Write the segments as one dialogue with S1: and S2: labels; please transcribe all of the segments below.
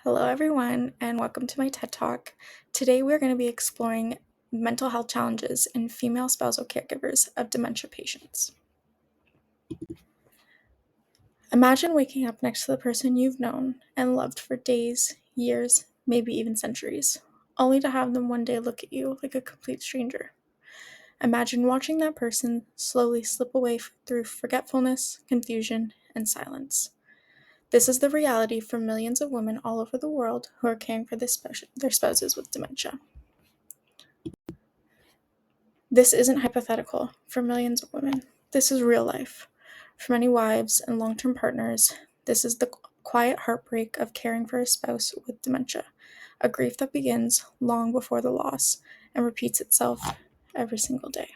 S1: Hello, everyone, and welcome to my TED Talk. Today, we're going to be exploring mental health challenges in female spousal caregivers of dementia patients. Imagine waking up next to the person you've known and loved for days, years, maybe even centuries, only to have them one day look at you like a complete stranger. Imagine watching that person slowly slip away through forgetfulness, confusion, and silence. This is the reality for millions of women all over the world who are caring for their spouses with dementia. This isn't hypothetical for millions of women. This is real life. For many wives and long-term partners, this is the quiet heartbreak of caring for a spouse with dementia, a grief that begins long before the loss and repeats itself every single day.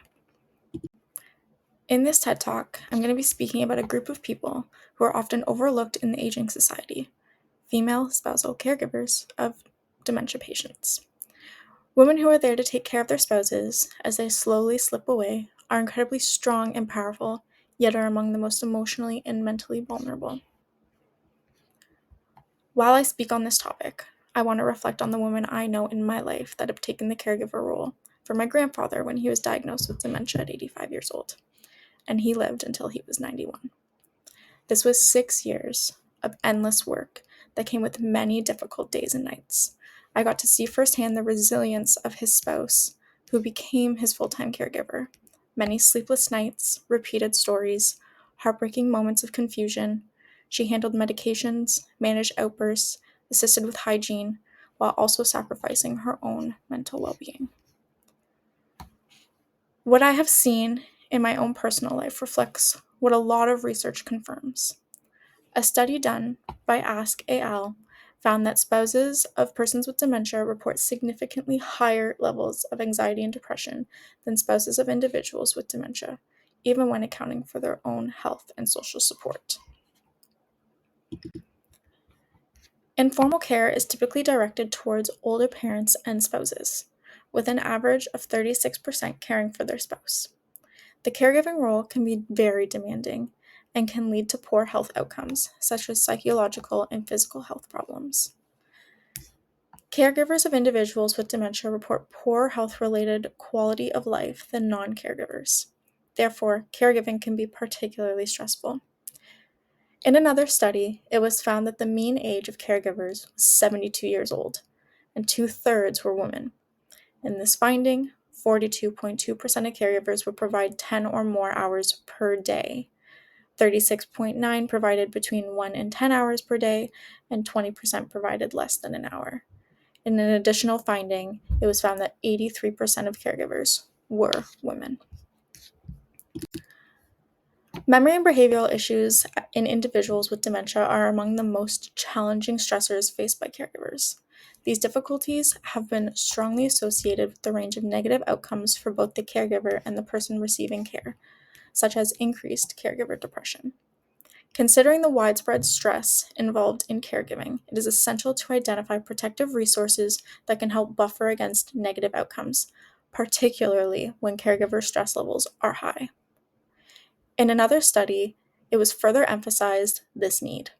S1: In this TED Talk, I'm going to be speaking about a group of people who are often overlooked in the aging society, female spousal caregivers of dementia patients. Women who are there to take care of their spouses as they slowly slip away are incredibly strong and powerful, yet are among the most emotionally and mentally vulnerable. While I speak on this topic, I want to reflect on the women I know in my life that have taken the caregiver role for my grandfather when he was diagnosed with dementia at 85 years old, and he lived until he was 91. This was 6 years of endless work that came with many difficult days and nights. I got to see firsthand the resilience of his spouse, who became his full-time caregiver. Many sleepless nights, repeated stories, heartbreaking moments of confusion. She handled medications, managed outbursts, assisted with hygiene, while also sacrificing her own mental well-being. What I have seen in my own personal life reflects what a lot of research confirms. A study done by Ask AL found that spouses of persons with dementia report significantly higher levels of anxiety and depression than spouses of individuals with dementia, even when accounting for their own health and social support. Informal care is typically directed towards older parents and spouses, with an average of 36% caring for their spouse. The caregiving role can be very demanding and can lead to poor health outcomes, such as psychological and physical health problems. Caregivers of individuals with dementia report poor health-related quality of life than non-caregivers. Therefore, caregiving can be particularly stressful. In another study, it was found that the mean age of caregivers was 72 years old, and 2/3 were women. In this finding, 42.2% of caregivers would provide 10 or more hours per day. 36.9% provided between 1 and 10 hours per day, and 20% provided less than an hour. In an additional finding, it was found that 83% of caregivers were women. Memory and behavioral issues in individuals with dementia are among the most challenging stressors faced by caregivers. These difficulties have been strongly associated with the range of negative outcomes for both the caregiver and the person receiving care, such as increased caregiver depression. Considering the widespread stress involved in caregiving, it is essential to identify protective resources that can help buffer against negative outcomes, particularly when caregiver stress levels are high. In another study, it was further emphasized this need.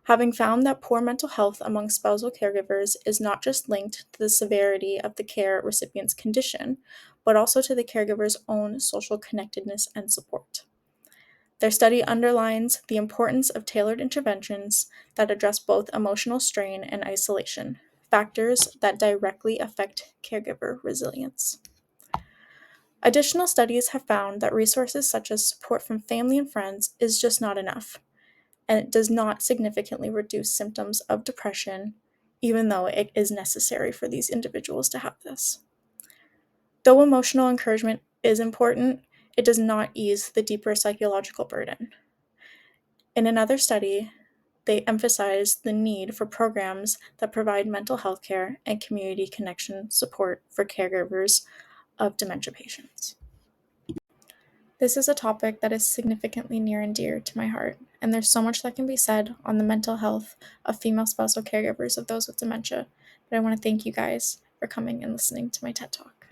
S1: Having found that poor mental health among spousal caregivers is not just linked to the severity of the care recipient's condition, but also to the caregiver's own social connectedness and support. Their study underlines the importance of tailored interventions that address both emotional strain and isolation, factors that directly affect caregiver resilience. Additional studies have found that resources such as support from family and friends is just not enough, and it does not significantly reduce symptoms of depression, even though it is necessary for these individuals to have this. Though emotional encouragement is important, it does not ease the deeper psychological burden. In another study, they emphasized the need for programs that provide mental health care and community connection support for caregivers of dementia patients. This is a topic that is significantly near and dear to my heart, and there's so much that can be said on the mental health of female spousal caregivers of those with dementia, but I want to thank you guys for coming and listening to my TED Talk.